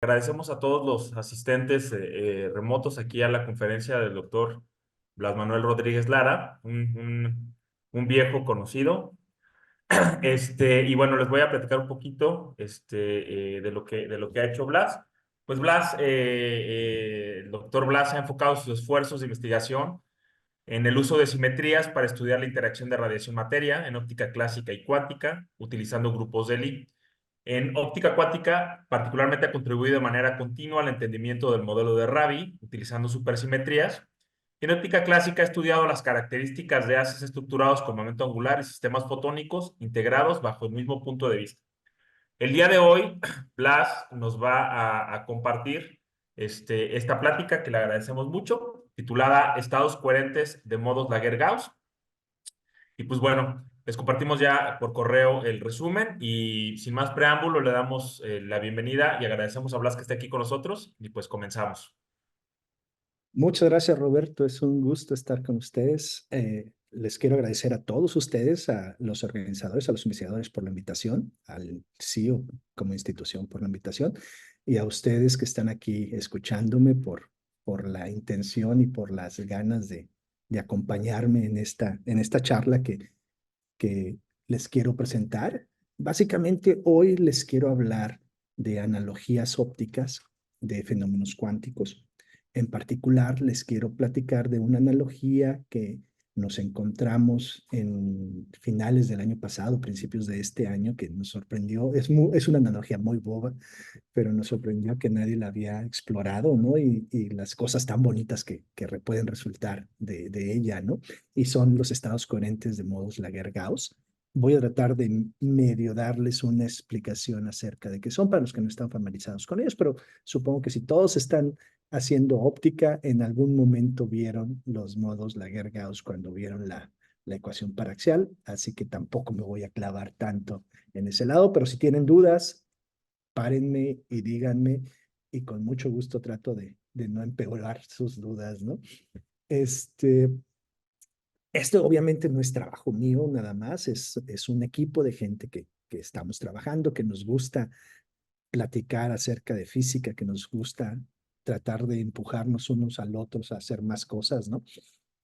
Agradecemos a todos los asistentes remotos aquí a la conferencia del doctor Blas Manuel Rodríguez Lara, un viejo conocido. Y bueno, les voy a platicar un poquito de lo que ha hecho Blas. Pues el doctor Blas ha enfocado sus esfuerzos de investigación en el uso de simetrías para estudiar la interacción de radiación-materia en óptica clásica y cuántica, utilizando grupos de Lie. En óptica cuántica, particularmente ha contribuido de manera continua al entendimiento del modelo de Rabi, utilizando supersimetrías. En óptica clásica ha estudiado las características de haces estructurados con momento angular y sistemas fotónicos integrados bajo el mismo punto de vista. El día de hoy, Blas nos va a compartir esta plática que le agradecemos mucho, titulada Estados coherentes de modos Laguerre-Gauss. Y pues bueno, les compartimos ya por correo el resumen y sin más preámbulo le damos la bienvenida y agradecemos a Blas que esté aquí con nosotros y pues comenzamos. Muchas gracias, Roberto. Es un gusto estar con ustedes. Les quiero agradecer a todos ustedes, a los organizadores, a los investigadores por la invitación, al CIO como institución por la invitación y a ustedes que están aquí escuchándome por la intención y por las ganas de acompañarme en esta charla que les quiero presentar. Básicamente, hoy les quiero hablar de analogías ópticas de fenómenos cuánticos. En particular, les quiero platicar de una analogía que nos encontramos en finales del año pasado, principios de este año, que nos sorprendió. Es una analogía muy boba, pero nos sorprendió que nadie la había explorado, ¿no? Y las cosas tan bonitas que pueden resultar de ella, ¿no? Y son los estados coherentes de modos Laguerre-Gauss. Voy a tratar de medio darles una explicación acerca de qué son para los que no están familiarizados con ellos, pero supongo que si todos están haciendo óptica, en algún momento vieron los modos Laguerre-Gauss cuando vieron la ecuación paraxial, así que tampoco me voy a clavar tanto en ese lado, pero si tienen dudas, párenme y díganme, y con mucho gusto trato de no empeorar sus dudas, ¿no? Este, esto obviamente no es trabajo mío nada más, es un equipo de gente que estamos trabajando, que nos gusta platicar acerca de física, que nos gusta tratar de empujarnos unos al otros a hacer más cosas, ¿no?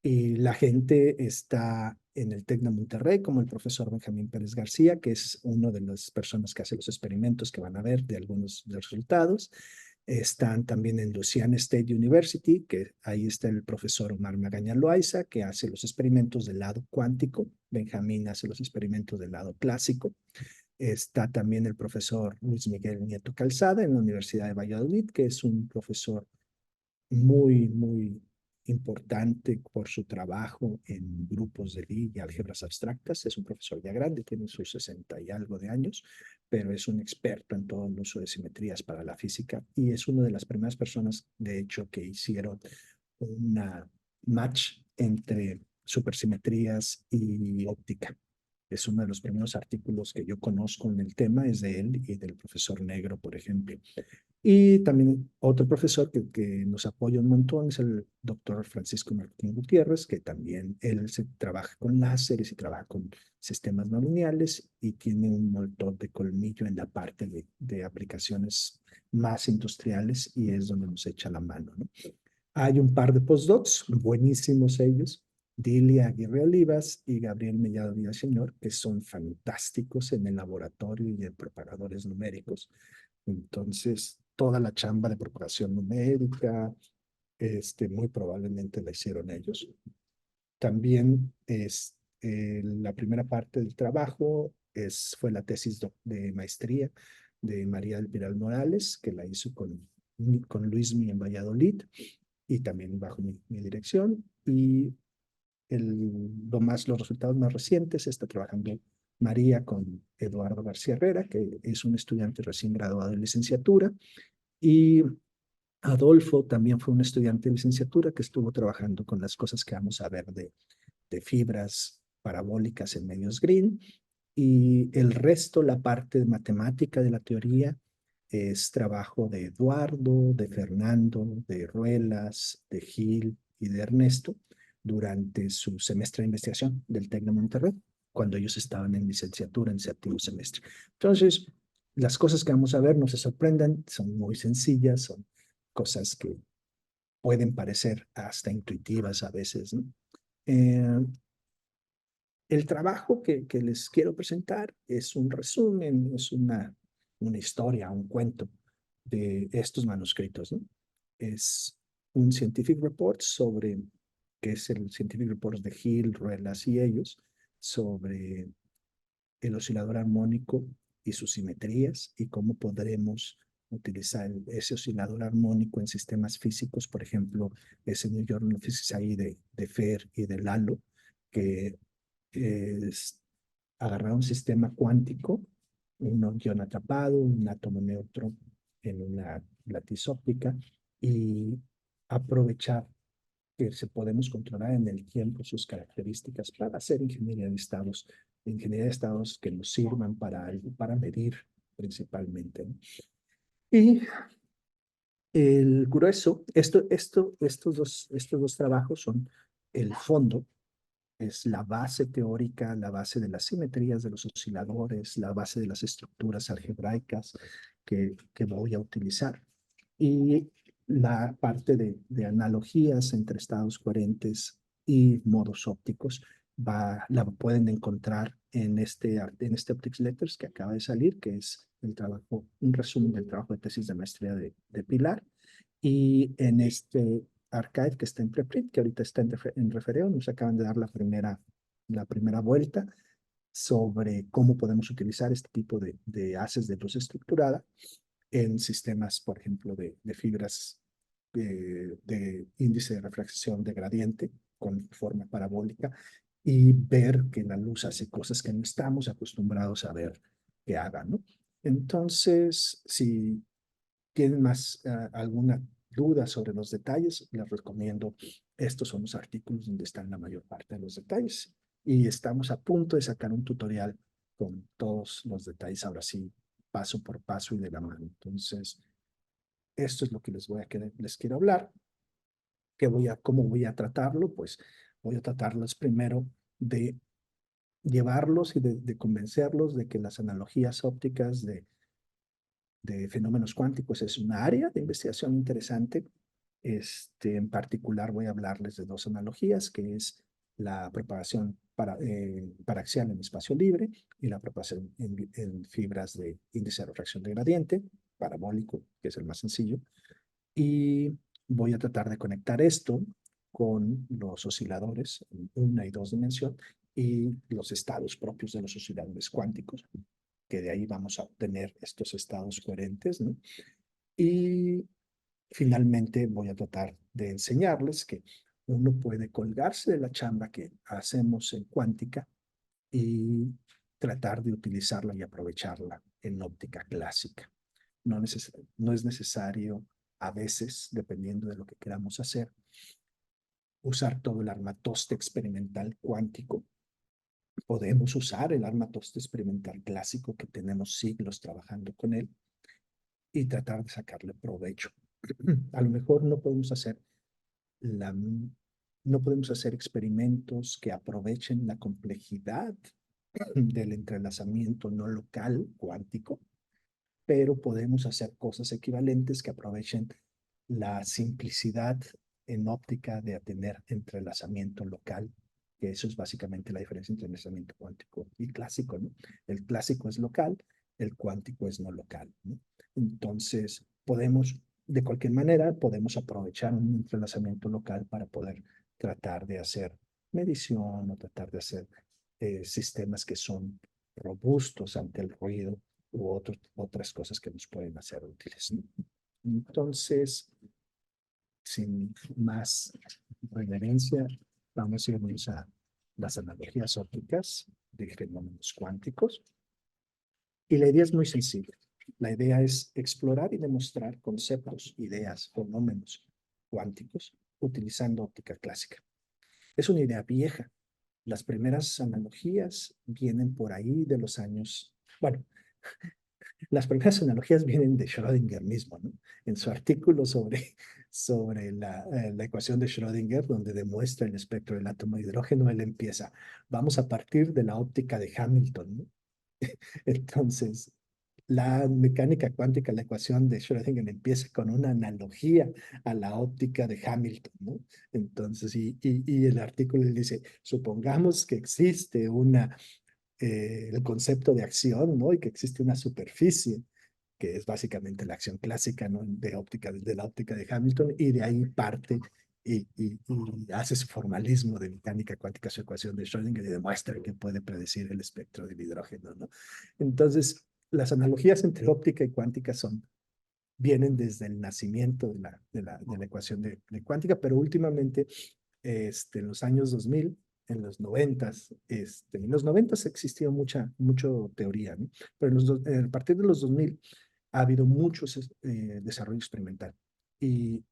Y la gente está en el TEC de Monterrey, como el profesor Benjamín Pérez García, que es una de las personas que hace los experimentos que van a ver de algunos de los resultados. Están también en Louisiana State University, que ahí está el profesor Omar Magaña Loaiza, que hace los experimentos del lado cuántico. Benjamín hace los experimentos del lado clásico. Está también el profesor Luis Miguel Nieto Calzada en la Universidad de Valladolid, que es un profesor muy importante por su trabajo en grupos de Lie y álgebras abstractas. Es un profesor ya grande, tiene sus 60 y algo de años, pero es un experto en todo el uso de simetrías para la física y es una de las primeras personas, de hecho, que hicieron una match entre supersimetrías y óptica. Es uno de los primeros artículos que yo conozco en el tema, es de él y del profesor Negro, por ejemplo. Y también otro profesor que nos apoya un montón es el doctor Francisco Martín Gutiérrez, que también él se trabaja con láseres y trabaja con sistemas no lineales y tiene un montón de colmillo en la parte de aplicaciones más industriales y es donde nos echa la mano, ¿no? Hay un par de postdocs, buenísimos ellos, Dilia Aguirre Olivas y Gabriel Mellado Villaseñor, que son fantásticos en el laboratorio y en propagadores numéricos. Entonces, toda la chamba de propagación numérica, muy probablemente la hicieron ellos. También la primera parte del trabajo fue la tesis de maestría de María del Pilar Morales, que la hizo con Luismi en Valladolid y también bajo mi dirección. Y los resultados más recientes está trabajando María con Eduardo García Herrera, que es un estudiante recién graduado de licenciatura, y Adolfo también fue un estudiante de licenciatura que estuvo trabajando con las cosas que vamos a ver de fibras parabólicas en medios green, y el resto, la parte matemática de la teoría, es trabajo de Eduardo, de Fernando, de Ruelas, de Gil y de Ernesto durante su semestre de investigación del TEC de Monterrey, cuando ellos estaban en licenciatura en séptimo semestre. Entonces, las cosas que vamos a ver no se sorprendan, son muy sencillas, son cosas que pueden parecer hasta intuitivas a veces, ¿no? Eh, el trabajo que les quiero presentar es un resumen, es una historia, un cuento de estos manuscritos, ¿no? Es un scientific report sobre, que es el scientific report de Hill, Ruelas y ellos, sobre el oscilador armónico y sus simetrías y cómo podremos utilizar ese oscilador armónico en sistemas físicos, por ejemplo, ese New Journal of Physics ahí de Fer y de Lalo, que es agarrar un sistema cuántico, un ion atrapado, un átomo neutro en una latiz óptica y aprovechar que se podemos controlar en el tiempo sus características para hacer ingeniería de estados que nos sirvan para algo, para medir principalmente, ¿no? Y el grueso, estos dos trabajos son el fondo, es la base teórica, la base de las simetrías de los osciladores, la base de las estructuras algebraicas que voy a utilizar. Y la parte de analogías entre estados coherentes y modos ópticos la pueden encontrar en este Optics Letters que acaba de salir, que es el trabajo, un resumen del trabajo de tesis de maestría de Pilar. Y en este archive que está en preprint, que ahorita está en refereo, nos acaban de dar la primera vuelta sobre cómo podemos utilizar este tipo de haces de luz estructurada en sistemas, por ejemplo, de fibras de índice de refracción de gradiente con forma parabólica y ver que la luz hace cosas que no estamos acostumbrados a ver que haga, ¿no? Entonces, si tienen más alguna duda sobre los detalles, les recomiendo, estos son los artículos donde están la mayor parte de los detalles y estamos a punto de sacar un tutorial con todos los detalles, ahora sí, paso por paso y de la mano. Entonces, esto es lo que les quiero hablar. ¿Cómo voy a tratarlo? Pues voy a tratarlos primero de llevarlos y de convencerlos de que las analogías ópticas de fenómenos cuánticos es una área de investigación interesante. En particular voy a hablarles de dos analogías, que es la propagación paraxial en espacio libre y la propagación en fibras de índice de refracción de gradiente, parabólico, que es el más sencillo. Y voy a tratar de conectar esto con los osciladores en una y dos dimensiones y los estados propios de los osciladores cuánticos, que de ahí vamos a obtener estos estados coherentes, ¿no? Y finalmente voy a tratar de enseñarles que uno puede colgarse de la chamba que hacemos en cuántica y tratar de utilizarla y aprovecharla en óptica clásica. No es necesario a veces, dependiendo de lo que queramos hacer, usar todo el armatoste experimental cuántico. Podemos usar el armatoste experimental clásico que tenemos siglos trabajando con él y tratar de sacarle provecho. A lo mejor la, no podemos hacer experimentos que aprovechen la complejidad del entrelazamiento no local cuántico, pero podemos hacer cosas equivalentes que aprovechen la simplicidad en óptica de tener entrelazamiento local, que eso es básicamente la diferencia entre entrelazamiento cuántico y clásico, ¿no? El clásico es local, el cuántico es no local, ¿no? Entonces, de cualquier manera, podemos aprovechar un entrelazamiento local para poder tratar de hacer medición o tratar de hacer sistemas que son robustos ante el ruido u otras cosas que nos pueden hacer útiles, ¿no? Entonces, sin más reverencia, vamos a irnos a las analogías ópticas de fenómenos cuánticos. Y la idea es muy sencilla. La idea es explorar y demostrar conceptos, ideas, fenómenos cuánticos utilizando óptica clásica. Es una idea vieja. Las primeras analogías vienen por ahí de los años, bueno, las primeras analogías vienen de Schrödinger mismo, ¿no? En su artículo sobre la ecuación de Schrödinger, donde demuestra el espectro del átomo de hidrógeno, él vamos a partir de la óptica de Hamilton, ¿no? Entonces, la mecánica cuántica, la ecuación de Schrödinger empieza con una analogía a la óptica de Hamilton, ¿no? Entonces, y el artículo dice, supongamos que existe el concepto de acción, ¿no? Y que existe una superficie, que es básicamente la acción clásica, ¿no? De óptica, de la óptica de Hamilton, y de ahí parte y hace su formalismo de mecánica cuántica, su ecuación de Schrödinger, y demuestra que puede predecir el espectro del hidrógeno, ¿no? Entonces, las analogías entre óptica y cuántica vienen desde el nacimiento de la ecuación de cuántica, pero últimamente, en los años 2000, en los 90, en los 90 existía mucho teoría, ¿no? Pero a partir de los 2000 ha habido mucho desarrollo experimental y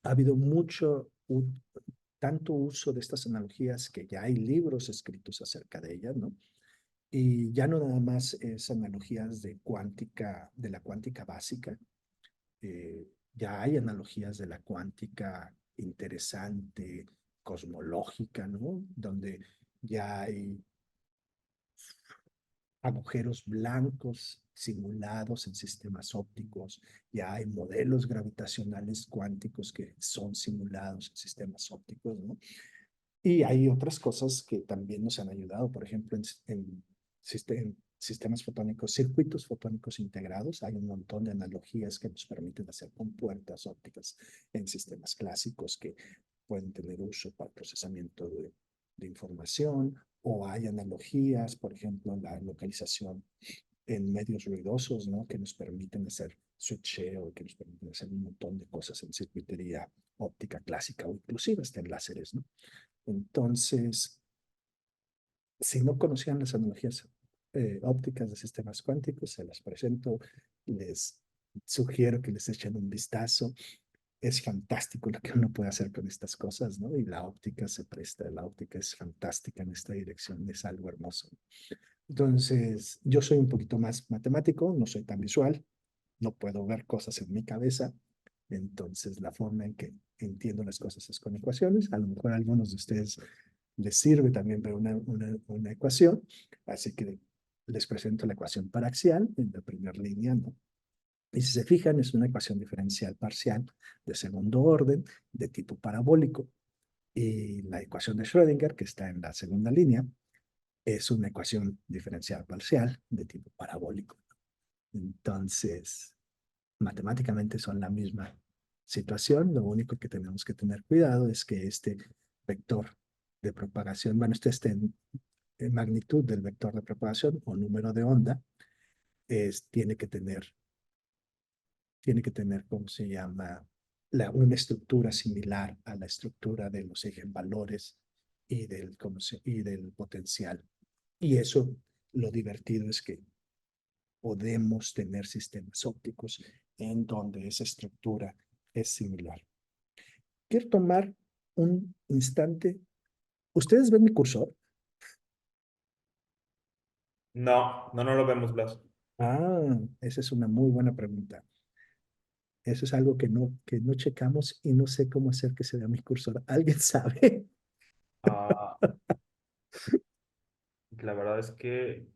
ha habido tanto uso de estas analogías que ya hay libros escritos acerca de ellas, ¿no? Y ya no nada más es analogías de la cuántica básica, ya hay analogías de la cuántica interesante, cosmológica, ¿no? Donde ya hay agujeros blancos simulados en sistemas ópticos, ya hay modelos gravitacionales cuánticos que son simulados en sistemas ópticos, ¿no? Y hay otras cosas que también nos han ayudado, por ejemplo, en sistemas fotónicos, circuitos fotónicos integrados, hay un montón de analogías que nos permiten hacer compuertas ópticas en sistemas clásicos que pueden tener uso para procesamiento de información, o hay analogías, por ejemplo, la localización en medios ruidosos, ¿no? Que nos permiten hacer switcheo, que nos permiten hacer un montón de cosas en circuitería óptica clásica o inclusive hasta en láseres, ¿no? Entonces, si no conocían las analogías ópticas de sistemas cuánticos, se las presento, les sugiero que les echen un vistazo. Es fantástico lo que uno puede hacer con estas cosas, ¿no? Y la óptica se presta, la óptica es fantástica en esta dirección, es algo hermoso. Entonces, yo soy un poquito más matemático, no soy tan visual, no puedo ver cosas en mi cabeza, entonces la forma en que entiendo las cosas es con ecuaciones. A lo mejor a algunos de ustedes les sirve también ver una ecuación, así que les presento la ecuación paraxial en la primera línea, ¿no? Y si se fijan, es una ecuación diferencial parcial de segundo orden de tipo parabólico. Y la ecuación de Schrödinger, que está en la segunda línea, es una ecuación diferencial parcial de tipo parabólico. Entonces, matemáticamente son la misma situación. Lo único que tenemos que tener cuidado es que este vector de propagación, bueno, en magnitud del vector de propagación o número de onda, tiene que tener, ¿cómo se llama? Una estructura similar a la estructura de los eigenvalores y del potencial. Y eso, lo divertido es que podemos tener sistemas ópticos en donde esa estructura es similar. Quiero tomar un instante. ¿Ustedes ven mi cursor? No, no, no lo vemos, Blas. Esa es una muy buena pregunta. Eso es algo que no checamos y no sé cómo hacer que se vea mi cursor. ¿Alguien sabe? Ah, la verdad es que,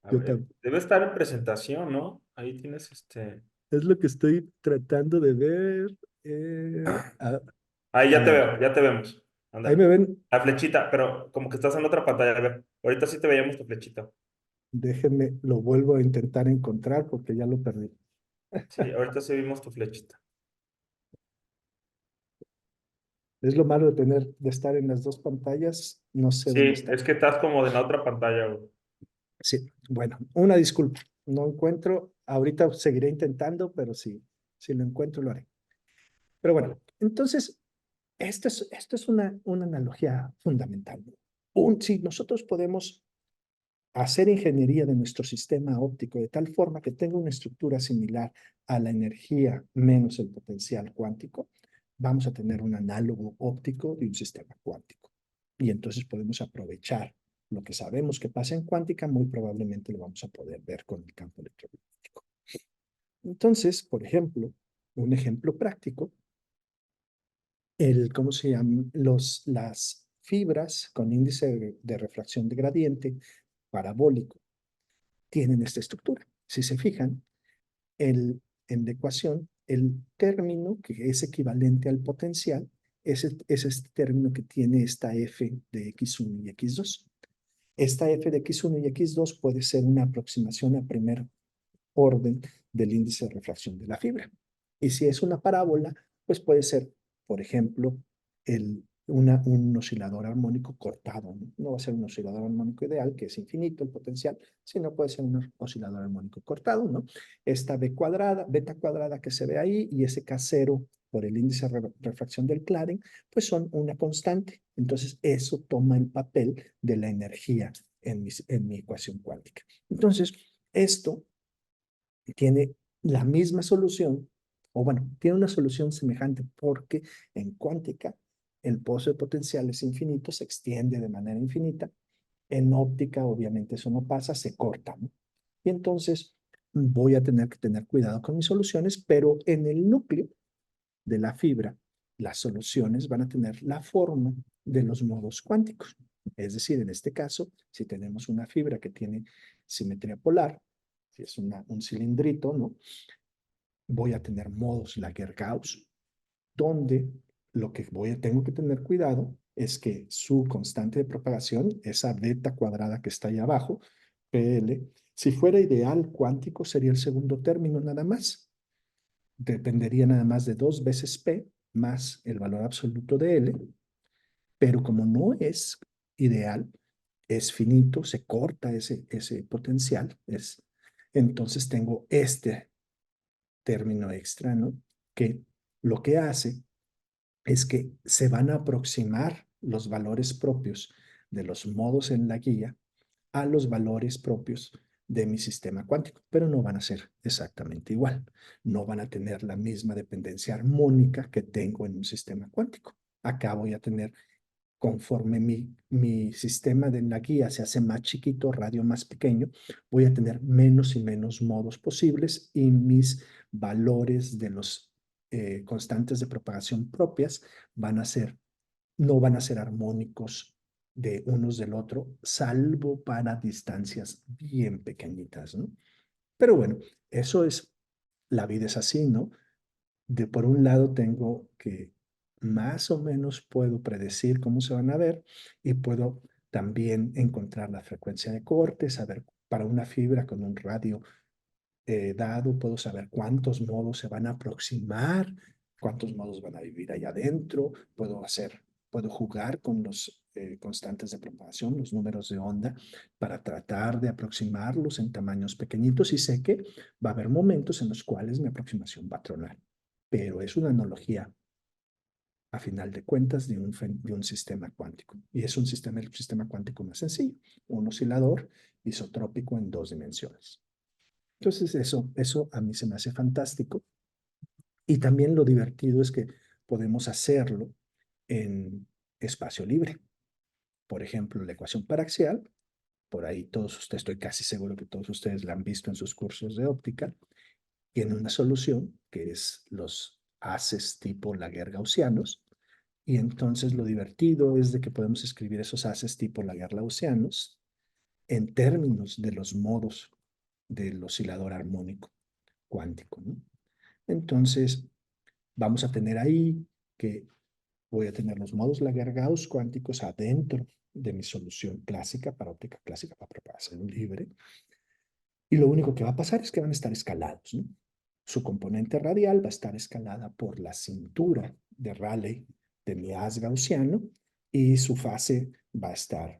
a Yo ver, también. debe estar en presentación, ¿no? Ahí tienes Es lo que estoy tratando de ver. Ahí A ya te ver, veo, ya te vemos. ahí Ándale. me ven. La flechita, pero como que estás en otra pantalla. A ver, ahorita sí te veíamos tu flechita. Déjenme, lo vuelvo a intentar encontrar porque ya lo perdí. Sí, ahorita sí vimos tu flechita. Es lo malo de estar en las dos pantallas. No sé Sí, dónde está. es que estás como en la otra pantalla, güey. Sí, bueno, una disculpa. No encuentro. Ahorita seguiré intentando, pero sí, si lo encuentro lo haré. Pero Vale. bueno, entonces, esto es una analogía fundamental. Si nosotros podemos hacer ingeniería de nuestro sistema óptico de tal forma que tenga una estructura similar a la energía menos el potencial cuántico, vamos a tener un análogo óptico de un sistema cuántico. Y entonces podemos aprovechar lo que sabemos que pasa en cuántica, muy probablemente lo vamos a poder ver con el campo electromagnético. Entonces, por ejemplo, un ejemplo práctico, ¿cómo se llaman? Las fibras con índice de refracción de gradiente parabólico tienen esta estructura. Si se fijan, el, en la ecuación, el término que es equivalente al potencial es este término que tiene esta f de x1 y x2. Esta f de x1 y x2 puede ser una aproximación a primer orden del índice de refracción de la fibra. Y si es una parábola, pues puede ser, por ejemplo, un oscilador armónico cortado. No va a ser un oscilador armónico ideal, que es infinito el potencial, sino puede ser un oscilador armónico cortado, ¿no? Esta b cuadrada, beta cuadrada que se ve ahí y ese K0 por el índice de refracción del Claren, pues son una constante. Entonces, eso toma el papel de la energía en mi ecuación cuántica. Entonces, esto tiene la misma solución, o bueno, tiene una solución semejante porque en cuántica el pozo de potencial es infinito, se extiende de manera infinita. En óptica, obviamente, eso no pasa, se corta, ¿no? Y entonces voy a tener que tener cuidado con mis soluciones, pero en el núcleo de la fibra, las soluciones van a tener la forma de los modos cuánticos. Es decir, en este caso, si tenemos una fibra que tiene simetría polar, si es un cilindrito, ¿no? Voy a tener modos Laguerre-Gauss, donde lo que tengo que tener cuidado es que su constante de propagación, esa beta cuadrada que está ahí abajo, PL, si fuera ideal cuántico sería el segundo término nada más. Dependería nada más de 2 veces P más el valor absoluto de L, pero como no es ideal, es finito, se corta ese potencial, entonces tengo este término extra, ¿no? Que lo que hace es que se van a aproximar los valores propios de los modos en la guía a los valores propios de mi sistema cuántico, pero no van a ser exactamente igual. No van a tener la misma dependencia armónica que tengo en un sistema cuántico. Acá voy a tener, conforme mi sistema de la guía se hace más chiquito, radio más pequeño, voy a tener menos y menos modos posibles y mis valores de los constantes de propagación propias van a ser, no van a ser armónicos de unos del otro, salvo para distancias bien pequeñitas, ¿no? Pero bueno, eso es, la vida es así, ¿no? Por un lado tengo que más o menos puedo predecir cómo se van a ver y puedo también encontrar la frecuencia de corte, saber para una fibra con un radio dado, puedo saber cuántos modos se van a aproximar, cuántos modos van a vivir ahí adentro, puedo jugar con los constantes de propagación, los números de onda, para tratar de aproximarlos en tamaños pequeñitos y sé que va a haber momentos en los cuales mi aproximación va a tronar, pero es una analogía a final de cuentas de un sistema cuántico. Y es el sistema cuántico más sencillo, un oscilador isotrópico en 2 dimensiones. Entonces eso a mí se me hace fantástico. Y también lo divertido es que podemos hacerlo en espacio libre. Por ejemplo, la ecuación paraxial, por ahí todos ustedes, estoy casi seguro que todos ustedes la han visto en sus cursos de óptica, tiene una solución que es los haces tipo Laguerre-Gaussianos. Y entonces lo divertido es de que podemos escribir esos haces tipo Laguerre-Gaussianos en términos de los modos del oscilador armónico cuántico, ¿no? Entonces, vamos a tener ahí que voy a tener los modos Laguerre-Gauss cuánticos adentro de mi solución clásica para óptica clásica para propagación libre. Y lo único que va a pasar es que van a estar escalados, ¿no? Su componente radial va a estar escalada por la cintura de Rayleigh de mi haz gaussiano y su fase va a estar,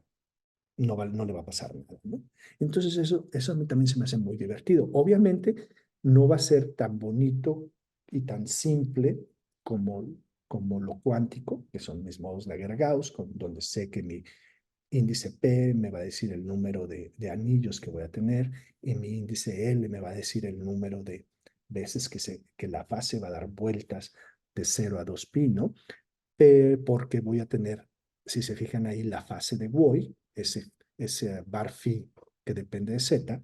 no le va a pasar nada, ¿no? Entonces eso a mí también se me hace muy divertido. Obviamente no va a ser tan bonito y tan simple como, como lo cuántico, que son mis modos Laguerre-Gauss, donde sé que mi índice P me va a decir el número de anillos que voy a tener y mi índice L me va a decir el número de veces que la fase va a dar vueltas de 0 a 2pi, ¿no? Porque voy a tener, si se fijan ahí, la fase de Woi, ese bar phi que depende de Z,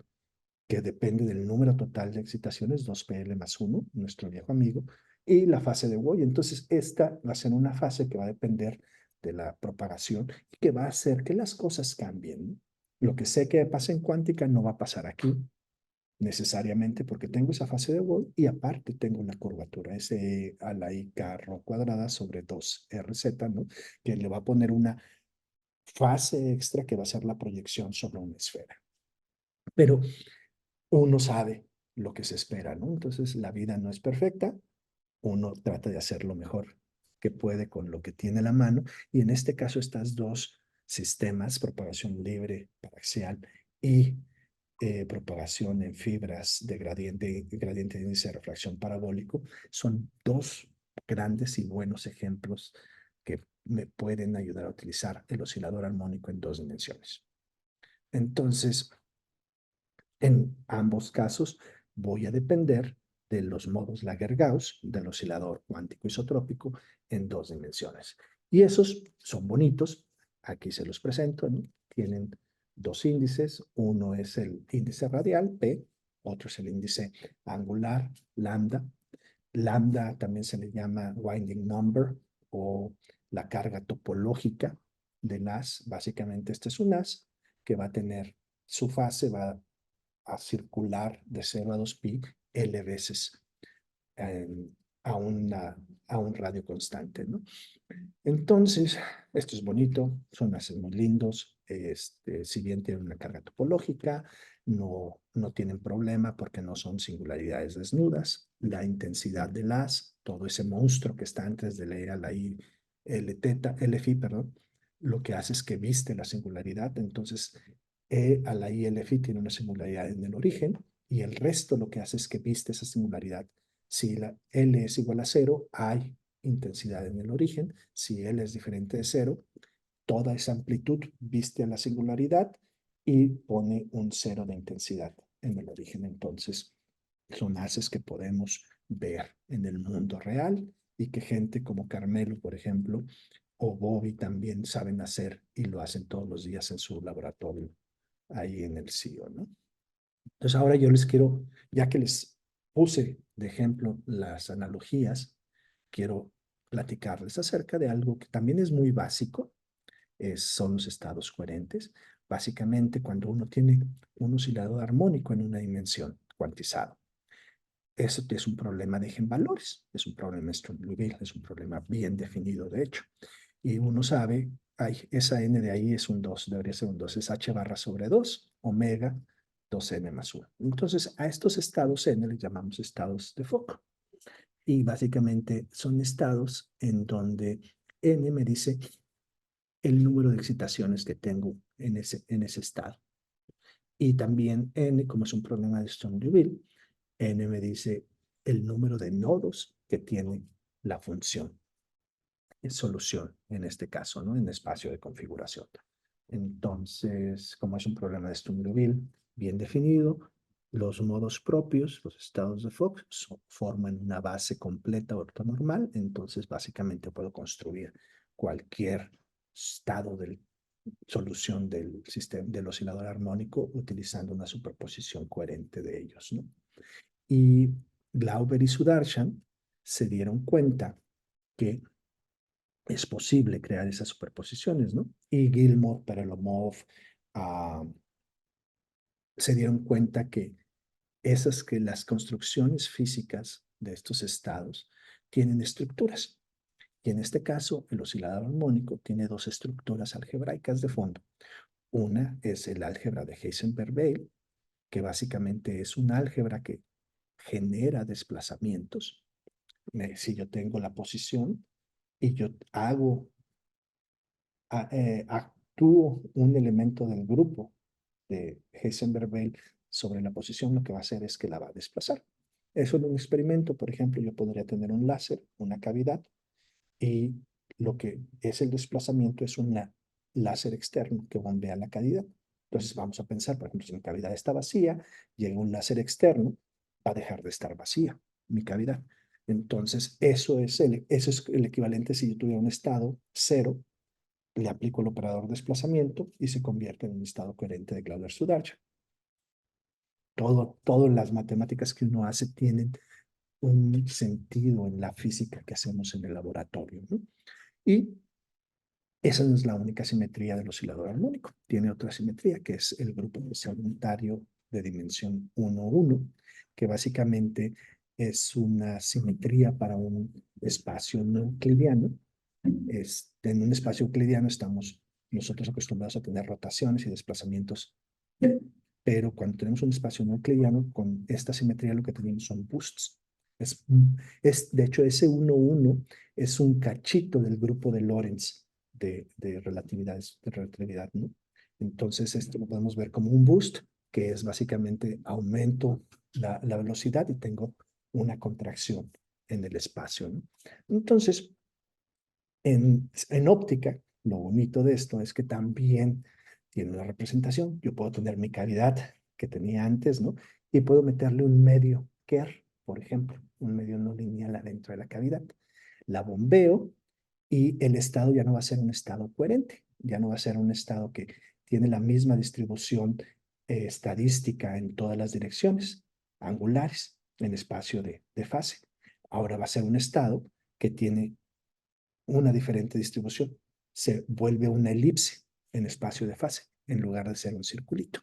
que depende del número total de excitaciones, 2pl más 1, nuestro viejo amigo, y la fase de Woi. Entonces, esta va a ser una fase que va a depender de la propagación y que va a hacer que las cosas cambien. Lo que sé que pasa en cuántica no va a pasar aquí. necesariamente porque tengo esa fase de Wolf y aparte tengo una curvatura S a la I carro cuadrada sobre 2RZ, ¿no? Que le va a poner una fase extra que va a ser la proyección sobre una esfera. Pero uno sabe lo que se espera, ¿no? Entonces la vida no es perfecta, uno trata de hacer lo mejor que puede con lo que tiene a la mano y en este caso estas dos sistemas, propagación libre paraxial y propagación en fibras de gradiente de índice de refracción parabólico, son dos grandes y buenos ejemplos que me pueden ayudar a utilizar el oscilador armónico en dos dimensiones. Entonces, en ambos casos, voy a depender de los modos Laguerre-Gauss del oscilador cuántico isotrópico en dos dimensiones. Y esos son bonitos. Aquí se los presento, ¿no? Tienen dos índices. Uno es el índice radial, P, otro es el índice angular, lambda. Lambda también se le llama winding number o la carga topológica del haz. Básicamente este es un haz que va a tener su fase, va a circular de 0 a 2pi L veces eh, a, una, a un radio constante, ¿no? Entonces, esto es bonito, son haces muy lindos, si bien tienen una carga topológica, no tienen problema porque no son singularidades desnudas. La intensidad del haz, todo ese monstruo que está antes de la E a la I, L teta, L phi, perdón, lo que hace es que viste la singularidad. Entonces, E a la I, L phi tiene una singularidad en el origen y el resto lo que hace es que viste esa singularidad. Si la L es igual a cero, hay intensidad en el origen. Si L es diferente de cero, toda esa amplitud viste a la singularidad y pone un cero de intensidad en el origen. Entonces, son haces que podemos ver en el mundo real y que gente como Carmelo, por ejemplo, o Bobby también saben hacer y lo hacen todos los días en su laboratorio ahí en el CIO, ¿no? Entonces ahora yo les quiero, ya que les puse de ejemplo las analogías, quiero platicarles acerca de algo que también es muy básico, son los estados coherentes. Básicamente, cuando uno tiene un oscilador armónico en una dimensión cuantizado, eso es un problema de eigenvalores, es un problema Sturm-Liouville, es un problema bien definido, de hecho. Y uno sabe, ay, esa n de ahí es un 2, debería ser un 2, es h barra sobre 2, omega 2n más 1. Entonces, a estos estados n les llamamos estados de Fock. Y básicamente son estados en donde n me dice el número de excitaciones que tengo en ese estado. Y también n, como es un problema de Sturm-Liouville, n me dice el número de nodos que tiene la función en solución, en este caso, ¿no? En espacio de configuración. Entonces, como es un problema de Sturm-Liouville bien definido, los modos propios, los estados de Fock, forman una base completa ortonormal, entonces básicamente puedo construir cualquier estado de solución del sistema del oscilador armónico utilizando una superposición coherente de ellos, ¿no? Y Glauber y Sudarshan se dieron cuenta que es posible crear esas superposiciones, ¿no? Y Gilmore, Perelomov, se dieron cuenta que las construcciones físicas de estos estados tienen estructuras. Y en este caso, el oscilador armónico tiene dos estructuras algebraicas de fondo. Una es el álgebra de Heisenberg-Weil, que básicamente es un álgebra que genera desplazamientos. Si yo tengo la posición y yo actúo un elemento del grupo de Heisenberg-Weil sobre la posición, lo que va a hacer es que la va a desplazar. Eso en un experimento, por ejemplo, yo podría tener un láser, una cavidad, y lo que es el desplazamiento es un láser externo que bombea la cavidad. Entonces vamos a pensar, por ejemplo, si mi cavidad está vacía, llega un láser externo, va a dejar de estar vacía mi cavidad. Entonces, eso es el equivalente si yo tuviera un estado cero, le aplico el operador de desplazamiento y se convierte en un estado coherente de Glauber-Sudarcha. Todo las matemáticas que uno hace tienen un sentido en la física que hacemos en el laboratorio, ¿no? Y esa no es la única simetría del oscilador armónico. Tiene otra simetría, que es el grupo especial unitario de dimensión 1,1, que básicamente es una simetría para un espacio no euclidiano. En un espacio euclidiano estamos nosotros acostumbrados a tener rotaciones y desplazamientos, pero cuando tenemos un espacio no euclidiano, con esta simetría lo que tenemos son boosts. De hecho, ese 1,1 es un cachito del grupo de Lorentz de relatividad, ¿no? Entonces, esto lo podemos ver como un boost, que es básicamente aumento la velocidad y tengo una contracción en el espacio, ¿no? Entonces, en óptica, lo bonito de esto es que también tiene una representación. Yo puedo tener mi cavidad que tenía antes, ¿no? Y puedo meterle un medio Kerr, por ejemplo, un medio no lineal adentro de la cavidad. La bombeo y el estado ya no va a ser un estado coherente, ya no va a ser un estado que tiene la misma distribución estadística en todas las direcciones angulares en espacio de fase. Ahora va a ser un estado que tiene una diferente distribución. Se vuelve una elipse en espacio de fase en lugar de ser un circulito.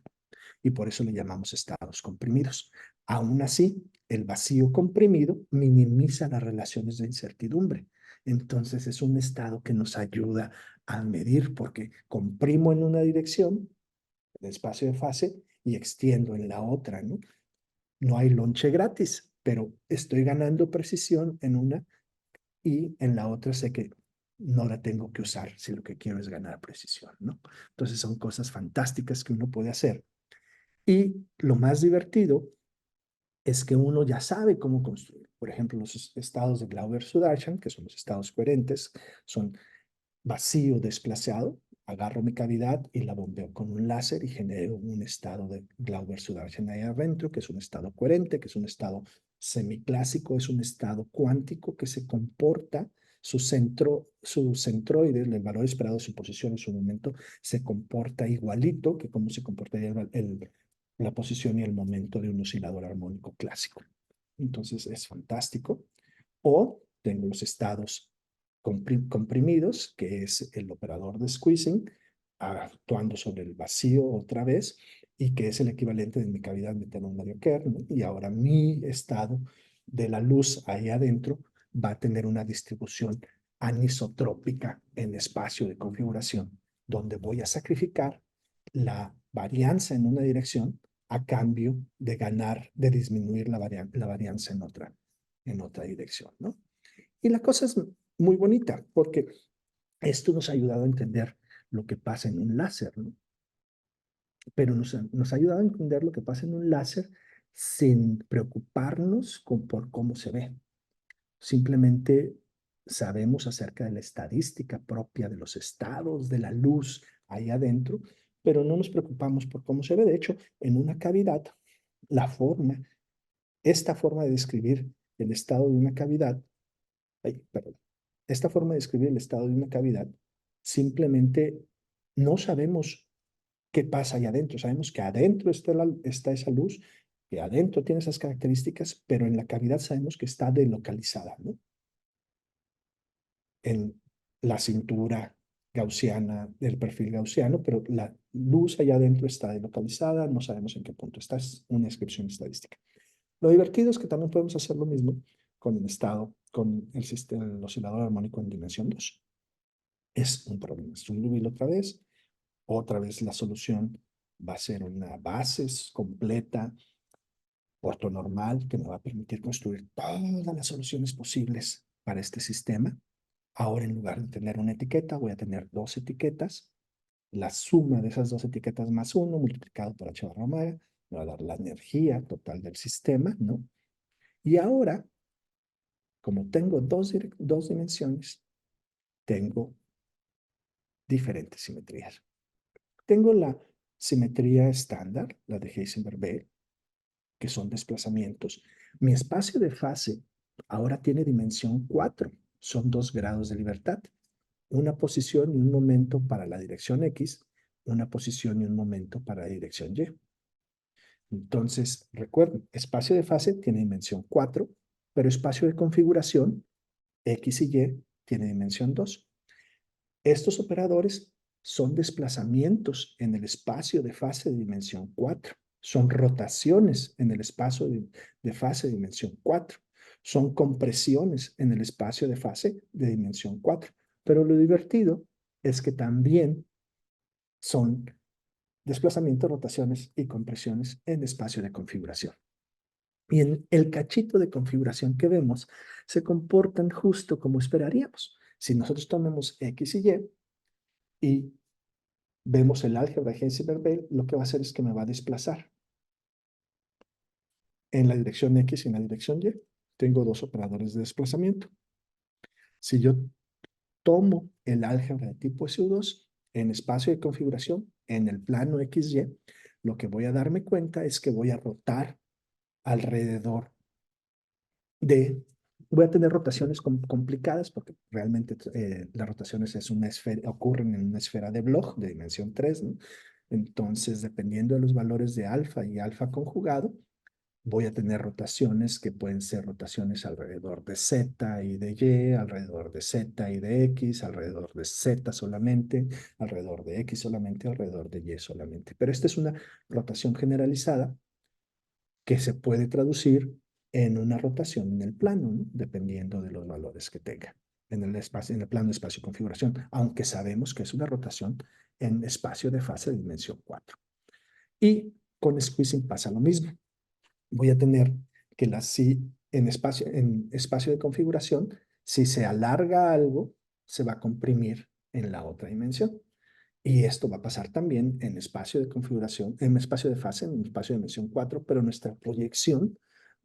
Y por eso le llamamos estados comprimidos. Aún así, el vacío comprimido minimiza las relaciones de incertidumbre. Entonces es un estado que nos ayuda a medir porque comprimo en una dirección, el espacio de fase, y extiendo en la otra, ¿no? No hay lonche gratis, pero estoy ganando precisión en una y en la otra sé que no la tengo que usar si lo que quiero es ganar precisión, ¿no? Entonces son cosas fantásticas que uno puede hacer. Y lo más divertido es que uno ya sabe cómo construir. Por ejemplo, los estados de Glauber-Sudarshan, que son los estados coherentes, son vacío desplazado, agarro mi cavidad y la bombeo con un láser y genero un estado de Glauber-Sudarshan ahí adentro, que es un estado coherente, que es un estado semiclásico, es un estado cuántico que se comporta, su centroide, el valor esperado de su posición en su momento, se comporta igualito que como se comportaría la posición y el momento de un oscilador armónico clásico. Entonces es fantástico. O tengo los estados comprimidos, que es el operador de squeezing, actuando sobre el vacío otra vez, y que es el equivalente de mi cavidad meter un medio Kerr, ¿no? Y ahora mi estado de la luz ahí adentro va a tener una distribución anisotrópica en espacio de configuración, donde voy a sacrificar la varianza en una dirección a cambio de ganar, de disminuir la varianza en otra dirección, ¿no? Y la cosa es muy bonita porque esto nos ha ayudado a entender lo que pasa en un láser, ¿no? Pero nos ha ayudado a entender lo que pasa en un láser sin preocuparnos por cómo se ve. Simplemente sabemos acerca de la estadística propia de los estados de la luz ahí adentro, pero no nos preocupamos por cómo se ve. De hecho, en una cavidad, la forma, esta forma de describir el estado de una cavidad, perdón, esta forma de describir el estado de una cavidad, simplemente no sabemos qué pasa ahí adentro. Sabemos que adentro está esa luz, que adentro tiene esas características, pero en la cavidad sabemos que está delocalizada, ¿no? En la cintura gaussiana, del perfil gaussiano, pero la luz allá adentro está delocalizada, no sabemos en qué punto está, es una descripción estadística. Lo divertido es que también podemos hacer lo mismo con el estado, con el sistema, el oscilador armónico en dimensión 2. Es un problema, es un Liouville otra vez la solución va a ser una base completa, ortonormal, que me va a permitir construir todas las soluciones posibles para este sistema. Ahora, en lugar de tener una etiqueta, voy a tener dos etiquetas. La suma de esas dos etiquetas más uno multiplicado por h barra omega me va a dar la energía total del sistema, ¿no? Y ahora, como tengo dos dimensiones, tengo diferentes simetrías. Tengo la simetría estándar, la de Heisenberg-B, que son desplazamientos. Mi espacio de fase ahora tiene dimensión 4, son 2 grados de libertad. Una posición y un momento para la dirección X, una posición y un momento para la dirección Y. Entonces, recuerden, espacio de fase tiene dimensión 4, pero espacio de configuración, X y Y, tiene dimensión 2. Estos operadores son desplazamientos en el espacio de fase de dimensión 4. son rotaciones en el espacio de fase de dimensión 4, son compresiones en el espacio de fase de dimensión 4. Pero lo divertido es que también son desplazamientos, rotaciones y compresiones en espacio de configuración. Y en el cachito de configuración que vemos, se comportan justo como esperaríamos. Si nosotros tomamos X y vemos el álgebra de Heisenberg, lo que va a hacer es que me va a desplazar en la dirección X y en la dirección Y. Tengo dos operadores de desplazamiento. Si yo tomo el álgebra de tipo SU2 en espacio de configuración, en el plano XY, lo que voy a darme cuenta es que voy a rotar alrededor voy a tener rotaciones complicadas porque realmente las rotaciones es una esfera, ocurren en una esfera de Bloch de dimensión 3, ¿no? Entonces, dependiendo de los valores de alfa y alfa conjugado, voy a tener rotaciones que pueden ser rotaciones alrededor de Z y de Y, alrededor de Z y de X, alrededor de Z solamente, alrededor de X solamente, alrededor de Y solamente. Pero esta es una rotación generalizada que se puede traducir en una rotación en el plano, ¿no? Dependiendo de los valores que tenga en el espacio, en el plano de espacio y configuración, aunque sabemos que es una rotación en espacio de fase de dimensión 4. Y con squeezing pasa lo mismo. Voy a tener que si en espacio de configuración, si se alarga algo, se va a comprimir en la otra dimensión. Y esto va a pasar también en espacio de configuración, en espacio de fase, en espacio de dimensión 4, pero nuestra proyección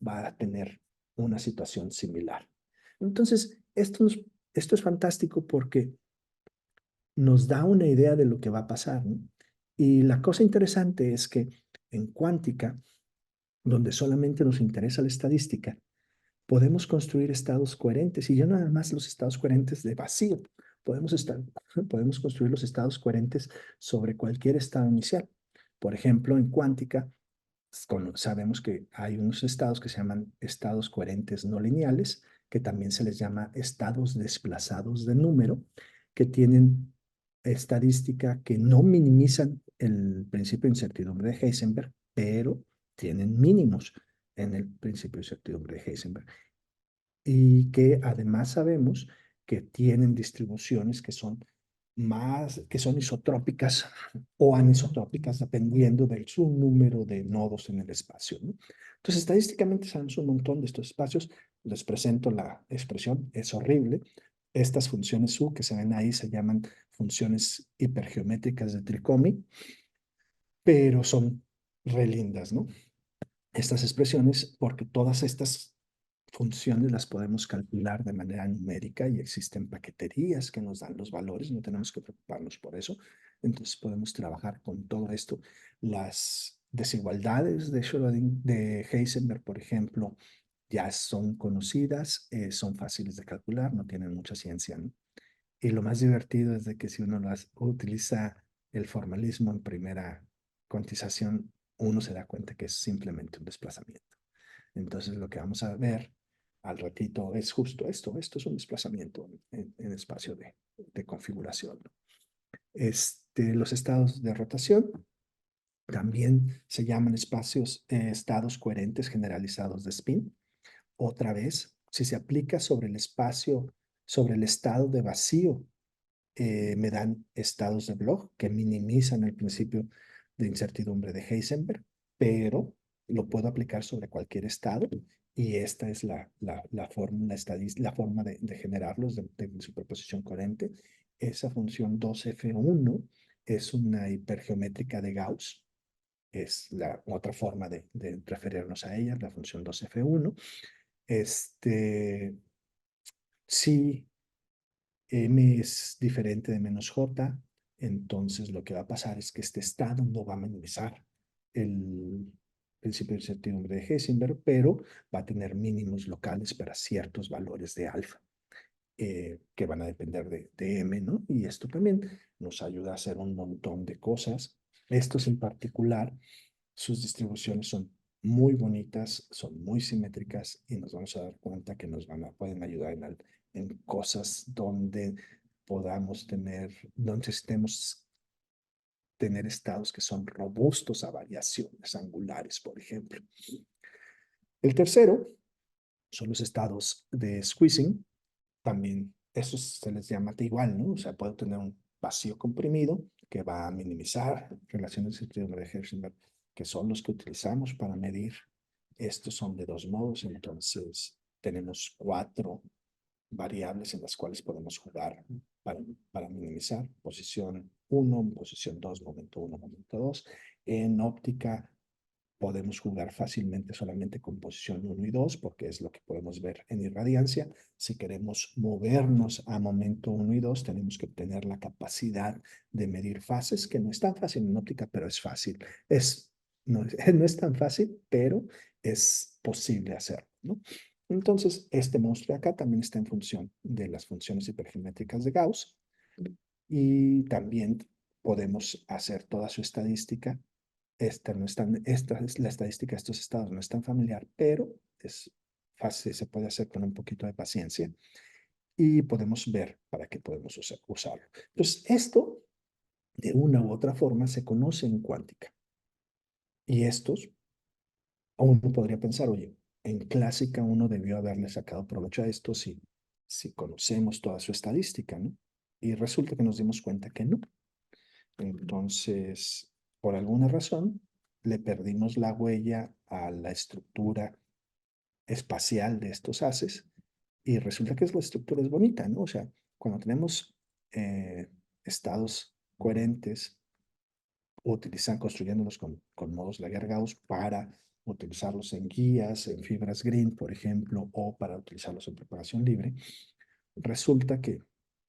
va a tener una situación similar. Entonces, esto es fantástico porque nos da una idea de lo que va a pasar, ¿no? Y la cosa interesante es que en cuántica, donde solamente nos interesa la estadística, podemos construir estados coherentes y ya nada más los estados coherentes de vacío. Podemos construir los estados coherentes sobre cualquier estado inicial. Por ejemplo, en cuántica sabemos que hay unos estados que se llaman estados coherentes no lineales, que también se les llama estados desplazados de número, que tienen estadística que no minimizan el principio de incertidumbre de Heisenberg, pero tienen mínimos en el principio de incertidumbre de Heisenberg y que además sabemos que tienen distribuciones que son isotrópicas o anisotrópicas dependiendo del subnúmero de nodos en el espacio, ¿no? Entonces, estadísticamente sabemos un montón de estos espacios. Les presento la expresión, es horrible. Estas funciones U que se ven ahí se llaman funciones hipergeométricas de Tricomi, pero son re lindas, ¿no? Estas expresiones, porque todas estas funciones las podemos calcular de manera numérica y existen paqueterías que nos dan los valores, no tenemos que preocuparnos por eso. Entonces podemos trabajar con todo esto. Las desigualdades de Schrödinger, de Heisenberg, por ejemplo, ya son conocidas, son fáciles de calcular, no tienen mucha ciencia, ¿no? Y lo más divertido es de que si uno utiliza el formalismo en primera cuantización, uno se da cuenta que es simplemente un desplazamiento. Entonces lo que vamos a ver al ratito es justo esto es un desplazamiento en espacio de configuración. Los estados de rotación también se llaman estados coherentes generalizados de spin. Otra vez, si se aplica sobre el espacio, sobre el estado de vacío, me dan estados de Bloch que minimizan el principio de incertidumbre de Heisenberg, pero lo puedo aplicar sobre cualquier estado y esta es la fórmula la forma de generarlos de superposición coherente. Esa función 2F1 es una hipergeométrica de Gauss, es la otra forma de referirnos a ella, la función 2F1. Si M es diferente de menos J, entonces lo que va a pasar es que este estado no va a minimizar el principio de incertidumbre de Heisenberg, pero va a tener mínimos locales para ciertos valores de alfa, que van a depender de M, ¿no? Y esto también nos ayuda a hacer un montón de cosas. Estos en particular, sus distribuciones son muy bonitas, son muy simétricas y nos vamos a dar cuenta que pueden ayudar en cosas donde podamos tener, donde necesitemos tener estados que son robustos a variaciones angulares, por ejemplo. El tercero son los estados de squeezing. También esos se les llama igual, ¿no? O sea, puedo tener un vacío comprimido que va a minimizar relaciones de incertidumbre de Hertzberg, que son los que utilizamos para medir. Estos son de dos modos, entonces tenemos 4 variables en las cuales podemos jugar para minimizar. Posición 1, posición 2, momento 1, momento 2. En óptica podemos jugar fácilmente solamente con posición 1 y 2, porque es lo que podemos ver en irradiancia. Si queremos movernos a momento 1 y 2, tenemos que tener la capacidad de medir fases, que no es tan fácil en óptica, pero es fácil. No es tan fácil, pero es posible hacerlo, ¿no? Entonces, este monstruo acá también está en función de las funciones hipergeométricas de Gauss, y también podemos hacer toda su estadística. Esta es la estadística de estos estados, no es tan familiar, pero es fácil, se puede hacer con un poquito de paciencia y podemos ver para qué podemos usarlo. Entonces, esto de una u otra forma se conoce en cuántica. Y estos, uno podría pensar, oye, en clásica uno debió haberle sacado provecho a esto si conocemos toda su estadística, ¿no? Y resulta que nos dimos cuenta que no. Entonces, por alguna razón, le perdimos la huella a la estructura espacial de estos haces y resulta que la estructura es bonita, ¿no? O sea, cuando tenemos estados coherentes, construyéndolos con modos Laguerre-Gauss para utilizarlos en guías, en fibras Green, por ejemplo, o para utilizarlos en propagación libre, resulta que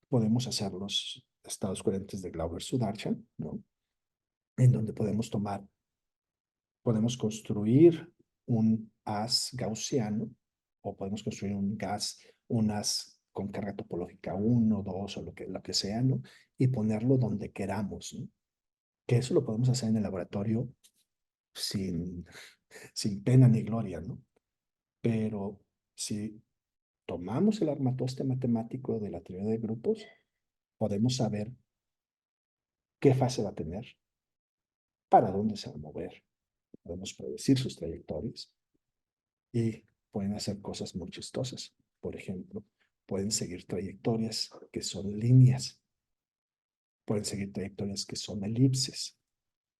podemos hacer los estados coherentes de Glauber-Sudarchan, ¿no? En donde podemos construir un haz gaussiano o podemos construir un haz con carga topológica 1, 2 o lo que sea, ¿no? Y ponerlo donde queramos, ¿no? Que eso lo podemos hacer en el laboratorio sin, sin pena ni gloria, ¿no? Pero si tomamos el armatoste matemático de la teoría de grupos, podemos saber qué fase va a tener, para dónde se va a mover, podemos predecir sus trayectorias y pueden hacer cosas muy chistosas. Por ejemplo, pueden seguir trayectorias que son líneas, pueden seguir trayectorias que son elipses,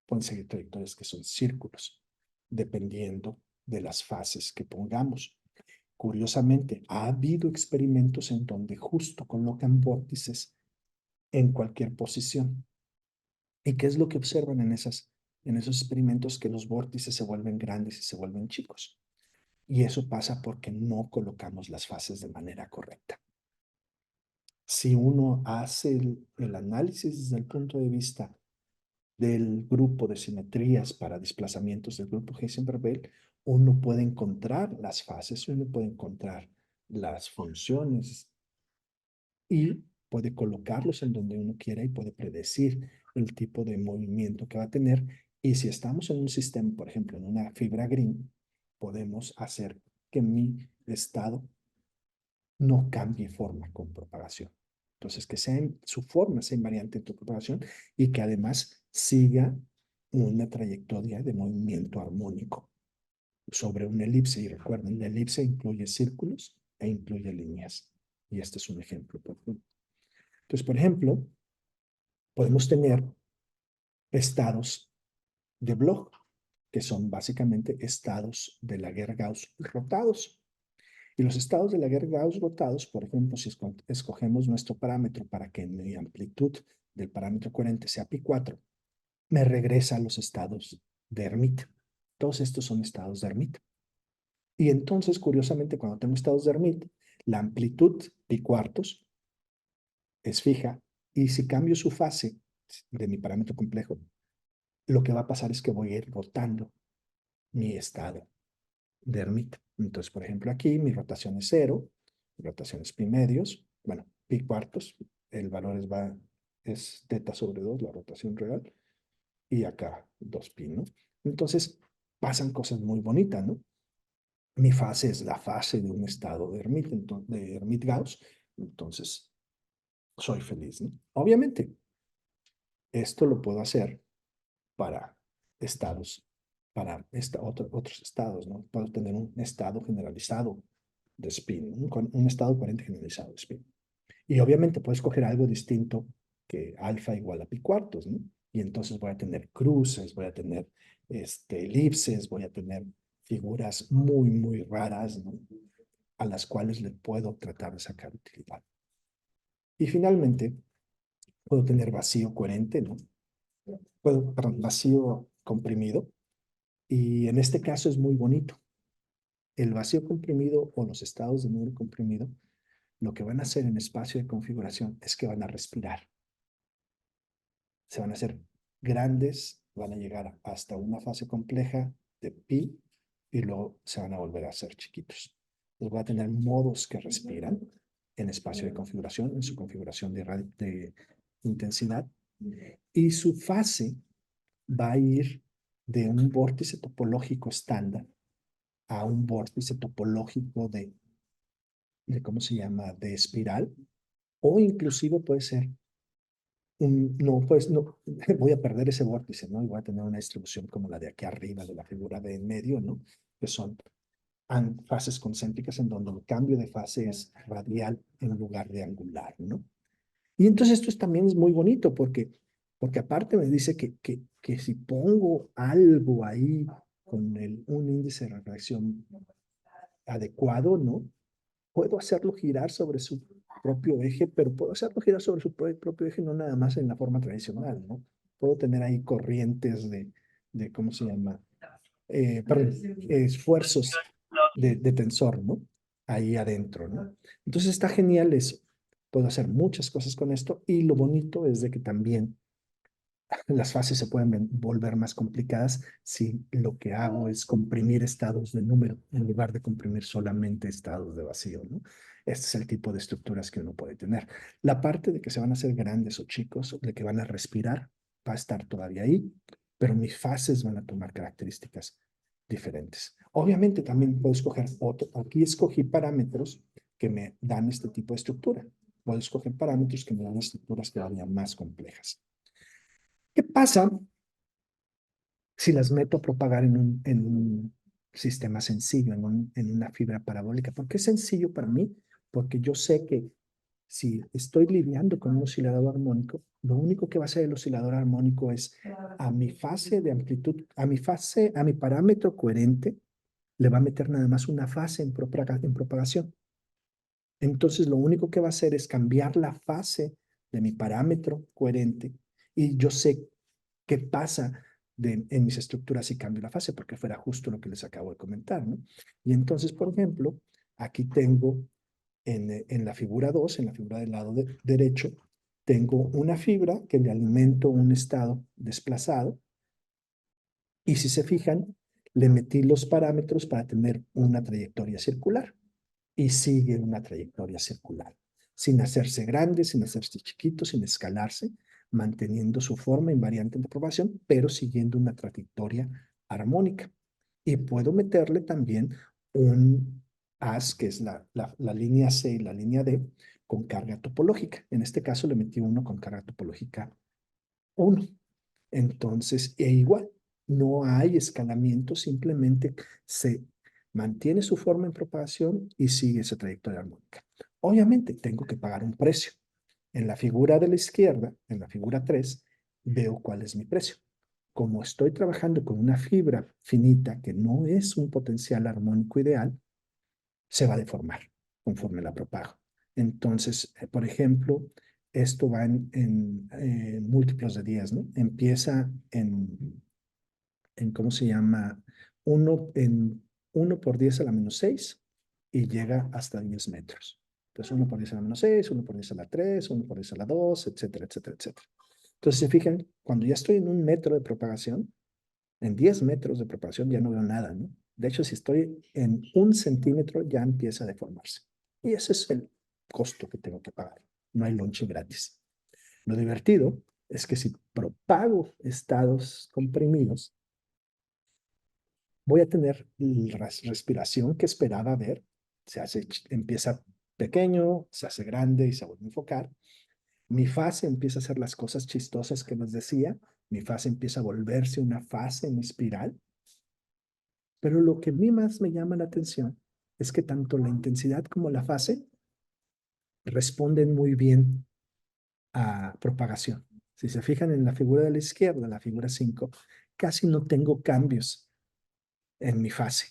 pueden seguir trayectorias que son círculos, dependiendo de las fases que pongamos. Curiosamente, ha habido experimentos en donde justo colocan vórtices en cualquier posición. ¿Y qué es lo que observan en esos experimentos? Que los vórtices se vuelven grandes y se vuelven chicos. Y eso pasa porque no colocamos las fases de manera correcta. Si uno hace el análisis desde el punto de vista del grupo de simetrías para desplazamientos del grupo Heisenberg-Bell, uno puede encontrar las fases, uno puede encontrar las funciones y puede colocarlos en donde uno quiera y puede predecir el tipo de movimiento que va a tener. Y si estamos en un sistema, por ejemplo, en una fibra Green, podemos hacer que mi estado no cambie forma con propagación. Entonces, que su forma sea invariante en tu propagación y que además siga una trayectoria de movimiento armónico sobre una elipse. Y recuerden, la elipse incluye círculos e incluye líneas. Y este es un ejemplo. Entonces, por ejemplo, podemos tener estados de Bloch, que son básicamente estados de Laguerre-Gauss rotados. Y los estados de Laguerre-Gauss rotados, por ejemplo, si escogemos nuestro parámetro para que mi amplitud del parámetro coherente sea pi4, me regresa a los estados de Hermite. Todos estos son estados de Hermite. Y entonces, curiosamente, cuando tengo estados de Hermite, la amplitud pi cuartos es fija, y si cambio su fase de mi parámetro complejo, lo que va a pasar es que voy a ir rotando mi estado de Hermite. Entonces, por ejemplo, aquí mi rotación es 0, mi rotación es pi medios, bueno, pi cuartos, el valor es teta sobre 2, la rotación real, y acá 2 pi, ¿no? Entonces, pasan cosas muy bonitas, ¿no? Mi fase es la fase de un estado de Hermite-Gauss, entonces soy feliz, ¿no? Obviamente, esto lo puedo hacer para estados, para otros estados, ¿no? Puedo tener un estado generalizado de spin, un estado coherente generalizado de spin. Y obviamente puedes coger algo distinto que alfa igual a pi cuartos, ¿no? Y entonces voy a tener cruces, voy a tener elipses, voy a tener figuras muy, muy raras, ¿no? A las cuales le puedo tratar de sacar utilidad. Y finalmente, puedo tener vacío coherente, ¿no? Perdón, vacío comprimido. Y en este caso es muy bonito. El vacío comprimido o los estados de número comprimido, lo que van a hacer en espacio de configuración es que van a respirar. Se van a hacer grandes, van a llegar hasta una fase compleja de pi y luego se van a volver a hacer chiquitos. Entonces voy a tener modos que respiran en espacio de configuración, en su configuración de intensidad, y su fase va a ir de un vórtice topológico estándar a un vórtice topológico ¿cómo se llama?, de espiral, o inclusive puede ser no, pues no, voy a perder ese vórtice, ¿no? Y voy a tener una distribución como la de aquí arriba, de la figura de en medio, ¿no? Que son fases concéntricas en donde el cambio de fase es radial en lugar de angular, ¿no? Y entonces esto también es muy bonito porque aparte me dice que si pongo algo ahí con un índice de refracción adecuado, ¿no? Puedo hacerlo girar sobre su propio eje, pero puedo hacerlo girar sobre su propio eje no nada más en la forma tradicional, ¿no? Puedo tener ahí corrientes de ¿cómo se llama? Perdón, esfuerzos de tensor, ¿no? Ahí adentro, ¿no? Entonces está genial eso. Puedo hacer muchas cosas con esto y lo bonito es de que también las fases se pueden volver más complicadas si lo que hago es comprimir estados de número en lugar de comprimir solamente estados de vacío, ¿no? Este es el tipo de estructuras que uno puede tener. La parte de que se van a hacer grandes o chicos, de que van a respirar, va a estar todavía ahí, pero mis fases van a tomar características diferentes. Obviamente también puedo escoger otro. Aquí escogí parámetros que me dan este tipo de estructura. Puedo escoger parámetros que me dan estructuras todavía más complejas. ¿Qué pasa si las meto a propagar en un sistema sencillo, en una fibra parabólica? ¿Por qué es sencillo para mí? Porque yo sé que si estoy lidiando con un oscilador armónico, lo único que va a hacer el oscilador armónico es a mi fase de amplitud, a mi parámetro coherente, le va a meter nada más una fase en propagación. Entonces, lo único que va a hacer es cambiar la fase de mi parámetro coherente y yo sé qué pasa en mis estructuras si cambio la fase, porque fuera justo lo que les acabo de comentar, ¿no? Y entonces, por ejemplo, aquí tengo en la figura 2, en la figura del lado derecho, tengo una fibra que le alimento un estado desplazado y si se fijan, le metí los parámetros para tener una trayectoria circular y sigue una trayectoria circular, sin hacerse grande, sin hacerse chiquito, sin escalarse, manteniendo su forma invariante de aprobación, pero siguiendo una trayectoria armónica. Y puedo meterle también un as, que es la línea C y la línea D, con carga topológica. En este caso le metí uno con carga topológica 1. Entonces, igual, no hay escalamiento, simplemente se mantiene su forma en propagación y sigue esa trayectoria armónica. Obviamente, tengo que pagar un precio. En la figura de la izquierda, en la figura 3, veo cuál es mi precio. Como estoy trabajando con una fibra finita que no es un potencial armónico ideal, se va a deformar conforme la propago. Entonces, por ejemplo, esto va en múltiplos de 10, ¿no? Empieza ¿cómo se llama? 1 por 10 a la menos 6 y llega hasta 10 metros. Entonces, 1 por 10 a la menos 6, 1 por 10 a la 3, 1 por 10 a la 2, etcétera, etcétera, etcétera. Entonces, se fijan, cuando ya estoy en 1 metro de propagación, en 10 metros de propagación ya no veo nada, ¿no? De hecho, si estoy en 1 centímetro, ya empieza a deformarse. Y ese es el costo que tengo que pagar. No hay lonche gratis. Lo divertido es que si propago estados comprimidos, voy a tener la respiración que esperaba ver. Empieza pequeño, se hace grande y se vuelve a enfocar. Mi fase empieza a hacer las cosas chistosas que les decía, mi fase empieza a volverse una fase en espiral, pero lo que a mí más me llama la atención es que tanto la intensidad como la fase responden muy bien a propagación. Si se fijan en la figura de la izquierda, la figura 5, casi no tengo cambios en mi fase.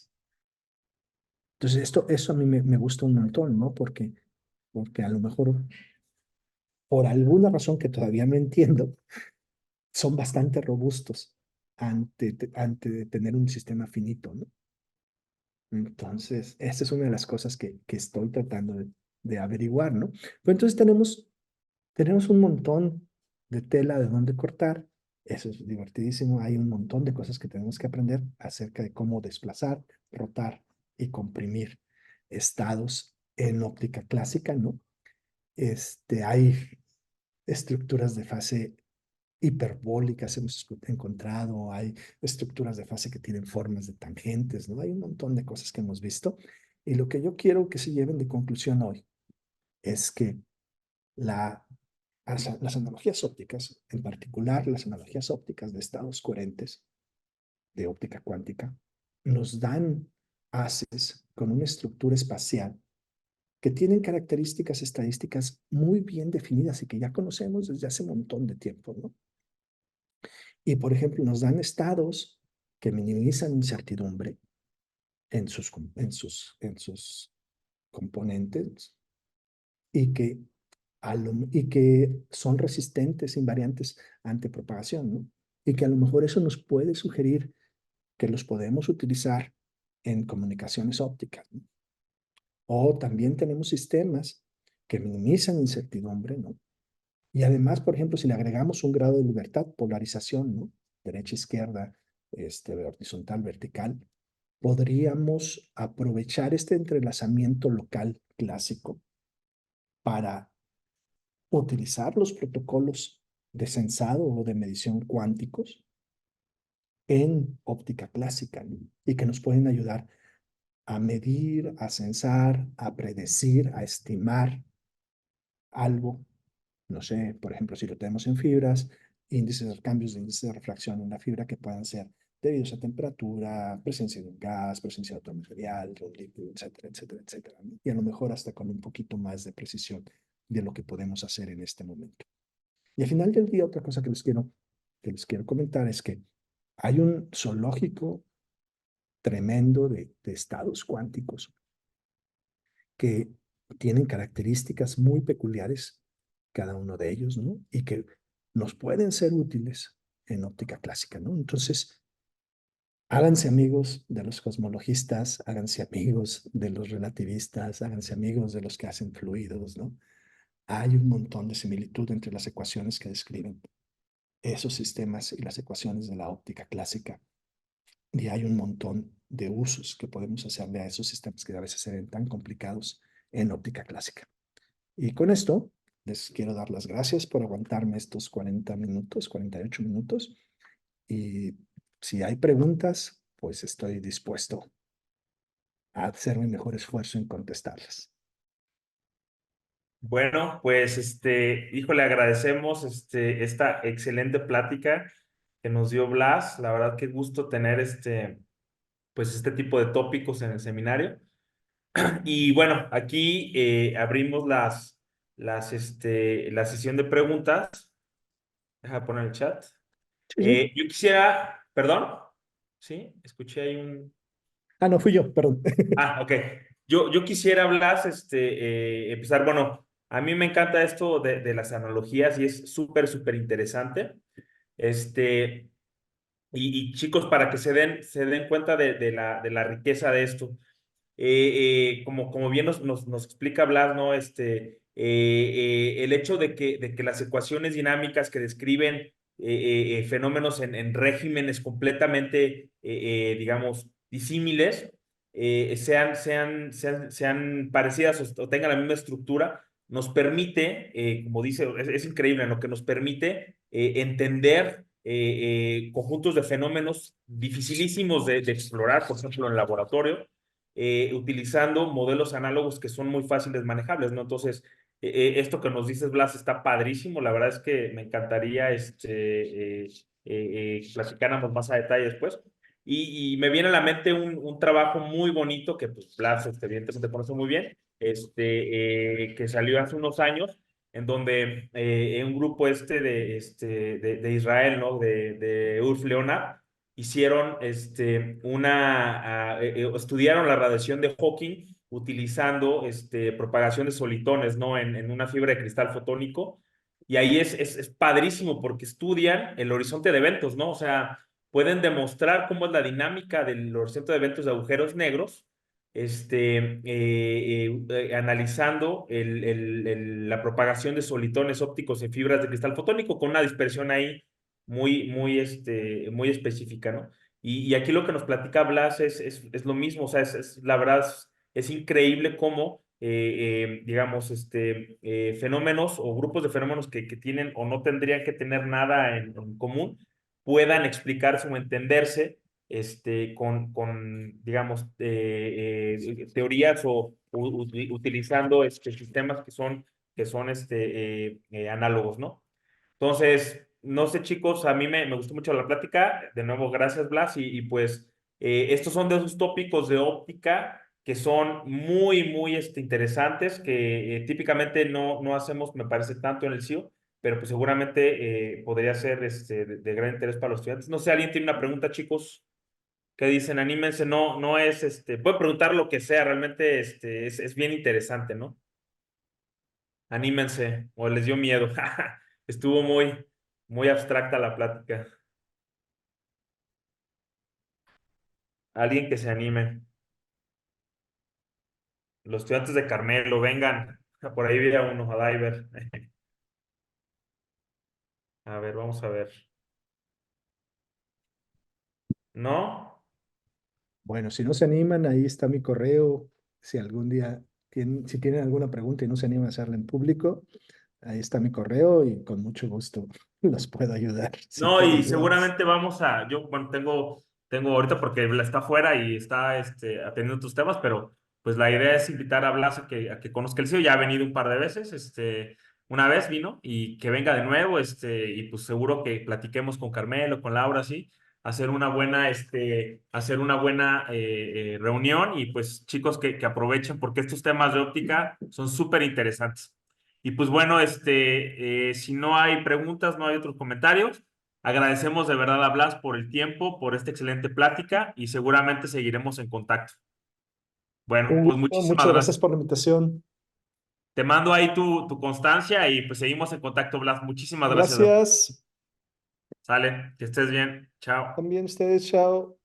Entonces, eso a mí me gusta un montón, ¿no? Porque a lo mejor, por alguna razón que todavía no entiendo, son bastante robustos ante tener un sistema finito, ¿no? Entonces, esa es una de las cosas que estoy tratando de averiguar, ¿no? Pues entonces tenemos un montón de tela de dónde cortar. Eso es divertidísimo. Hay un montón de cosas que tenemos que aprender acerca de cómo desplazar, rotar y comprimir estados en óptica clásica, ¿no? Hay estructuras de fase hiperbólicas, hemos encontrado, hay estructuras de fase que tienen formas de tangentes, ¿no? Hay un montón de cosas que hemos visto. Y lo que yo quiero que se lleven de conclusión hoy es que la las analogías ópticas, en particular las analogías ópticas de estados coherentes de óptica cuántica, nos dan haces con una estructura espacial que tienen características estadísticas muy bien definidas y que ya conocemos desde hace un montón de tiempo, ¿no? Y, por ejemplo, nos dan estados que minimizan incertidumbre en sus componentes y que son resistentes, invariantes ante propagación, ¿no? Y que a lo mejor eso nos puede sugerir que los podemos utilizar en comunicaciones ópticas, ¿no? O también tenemos sistemas que minimizan incertidumbre, ¿no? Y además, por ejemplo, si le agregamos un grado de libertad, polarización, ¿no? Derecha, izquierda, horizontal, vertical, podríamos aprovechar este entrelazamiento local clásico para utilizar los protocolos de sensado o de medición cuánticos en óptica clásica, ¿no? Y que nos pueden ayudar a medir, a sensar, a predecir, a estimar algo. No sé, por ejemplo, si lo tenemos en fibras, cambios de índice de refracción en la fibra que puedan ser debidos a temperatura, presencia de un gas, presencia de otro material, de un líquido, etcétera, etcétera, etcétera, ¿no? Y a lo mejor hasta con un poquito más de precisión de lo que podemos hacer en este momento. Y al final del día, otra cosa que les quiero comentar es que hay un zoológico tremendo de estados cuánticos que tienen características muy peculiares, cada uno de ellos, ¿no? Y que nos pueden ser útiles en óptica clásica, ¿no? Entonces, háganse amigos de los cosmologistas, háganse amigos de los relativistas, háganse amigos de los que hacen fluidos, ¿no? Hay un montón de similitud entre las ecuaciones que describen esos sistemas y las ecuaciones de la óptica clásica. Y hay un montón de usos que podemos hacerle a esos sistemas que a veces se ven tan complicados en óptica clásica. Y con esto, les quiero dar las gracias por aguantarme estos 40 minutos, 48 minutos. Y si hay preguntas, pues estoy dispuesto a hacer mi mejor esfuerzo en contestarlas. Bueno, pues híjole, agradecemos esta excelente plática que nos dio Blas. La verdad que gusto tener pues este tipo de tópicos en el seminario. Y bueno, aquí abrimos la sesión de preguntas. Deja poner el chat. Sí, sí. Yo quisiera, perdón, ¿sí? Escuché ahí un... Ah, no fui yo, perdón. Ah, ok. Yo quisiera hablar, empezar, bueno, a mí me encanta esto de las analogías y es súper, súper interesante. Este, y chicos, para que se den cuenta de la riqueza de esto. Como bien nos explica Blas, ¿no? El hecho de que las ecuaciones dinámicas que describen fenómenos en regímenes completamente, digamos, disímiles, sean parecidas o tengan la misma estructura, nos permite, como dice, es increíble, lo que nos permite entender conjuntos de fenómenos dificilísimos de explorar, por ejemplo, en el laboratorio, utilizando modelos análogos que son muy fáciles manejables, ¿no? Entonces, esto que nos dices, Blas, está padrísimo. La verdad es que me encantaría que platicáramos más a detalle después. Y me viene a la mente un trabajo muy bonito que, pues, Blas, evidentemente conoce muy bien, que salió hace unos años, en donde un grupo de Israel, ¿no? De Ulf Leonard, hicieron estudiaron la radiación de Hawking utilizando propagación de solitones, ¿no? En una fibra de cristal fotónico. Y ahí es padrísimo porque estudian el horizonte de eventos, ¿no? O sea, pueden demostrar cómo es la dinámica del horizonte de eventos de agujeros negros, analizando la propagación de solitones ópticos en fibras de cristal fotónico con una dispersión ahí muy específica, ¿no? Y aquí lo que nos platica Blas es lo mismo, o sea, la verdad es increíble cómo, digamos, fenómenos o grupos de fenómenos que tienen o no tendrían que tener nada en común puedan explicarse o entenderse digamos, teorías o utilizando sistemas que son análogos, ¿no? Entonces, no sé, chicos, a mí me gustó mucho la plática. De nuevo, gracias, Blas. Pues estos son de esos tópicos de óptica que son muy interesantes, que típicamente no hacemos, me parece, tanto en el CIO, pero pues seguramente podría ser de gran interés para los estudiantes. No sé, ¿alguien tiene una pregunta, chicos? ¿Qué dicen? Anímense, no es, pueden preguntar lo que sea, realmente es bien interesante, ¿no? Anímense, o les dio miedo. Estuvo muy abstracta la plática. Alguien que se anime. Los estudiantes de Carmelo, vengan. Por ahí vi a uno, a Diver. A ver, vamos a ver. ¿No? Bueno, si no se animan, ahí está mi correo. Si algún día si tienen alguna pregunta y no se animan a hacerla en público, ahí está mi correo y con mucho gusto los puedo ayudar si No, tienen y dudas. seguramente yo, bueno, tengo ahorita porque la está fuera y está atendiendo otros temas, pero pues la idea es invitar a Blas a que conozca el CIO. Ya ha venido un par de veces, una vez vino y que venga de nuevo, y pues seguro que platiquemos con Carmelo, con Laura, sí, hacer una buena reunión y pues chicos que aprovechen porque estos temas de óptica son súper interesantes. Y pues bueno, si no hay preguntas, no hay otros comentarios. Agradecemos de verdad a Blas por el tiempo, por esta excelente plática y seguramente seguiremos en contacto. Bueno, Un pues gusto, muchísimas muchas gracias gracias. por la invitación. Te mando ahí tu constancia y pues seguimos en contacto, Blas. Muchísimas gracias. Gracias. Sale, que estés bien. Chao. También ustedes, chao.